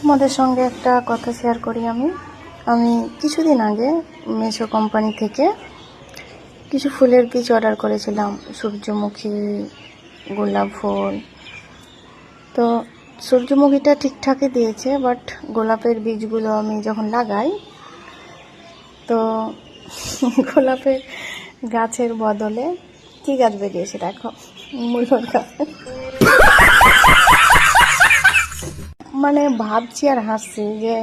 তোমাদের সঙ্গে একটা কথা শেয়ার করি। আমি কিছুদিন আগে মিশো কোম্পানি থেকে কিছু ফুলের বীজ অর্ডার করেছিলাম, সূর্যমুখী, গোলাপ ফুল। তো সূর্যমুখীটা ঠিকঠাকই দিয়েছে, বাট গোলাপের বীজগুলো আমি যখন লাগাই তো গোলাপের গাছের বদলে কী গাছ বেরিয়েছে দেখো, মূলর গাছ। মানে ভাবছি আর হাসছি যে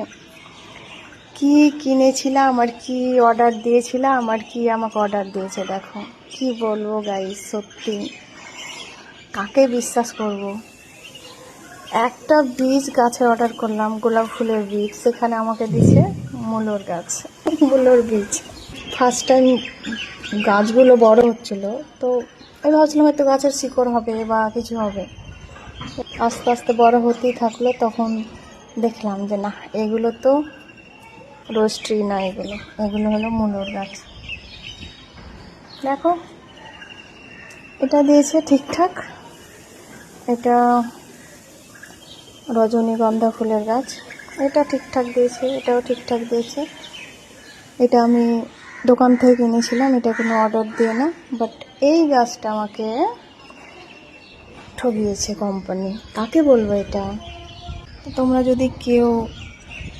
কি কিনেছিলাম আর কি অর্ডার দিয়েছিলাম আর কি আমাকে অর্ডার দিয়েছে। দেখো কি বলবো গাইস, সত্যি কাকে বিশ্বাস করব। একটা বীজ গাছে অর্ডার করলাম, গোলাপ ফুলের বীজ, সেখানে আমাকে দিছে মূলর গাছ, মূলর বীজ। ফার্স্ট টাইম গাছগুলো বড় হচ্ছিল, তো আমি ভাবছিলাম হয়তো গাছের শিকড় হবে বা কিছু হবে। আস্তে আস্তে বড় হতেই থাকলো, তখন দেখলাম যে না, এগুলো তো রোজ ট্রি না, এগুলো হলো মূলর গাছ। দেখো এটা দিয়েছে ঠিকঠাক, এটা রজনীগন্ধা ফুলের গাছ, এটা ঠিকঠাক দিয়েছে, এটাও ঠিকঠাক দিয়েছে। এটা আমি দোকান থেকে কিনেছিলাম, এটা কোনো অর্ডার দিয়ে না, বাট এই গাছটা আমাকে ঠকিয়েছে কোম্পানি। কাকে বলবো এটা? তোমরা যদি কেউ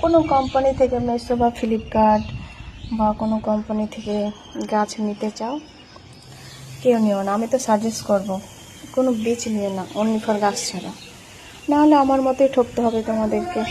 কোনো কোম্পানি থেকে, মিশো বা ফ্লিপকার্ট বা কোনো কোম্পানি থেকে গাছ নিতে চাও, কেউ নিও না। আমি তো সাজেস্ট করব কোনো বীজ নিও না, অনলি ফর গাছ ছাড়া, নাহলে আমার মতোই ঠকতে হবে তোমাদেরকে।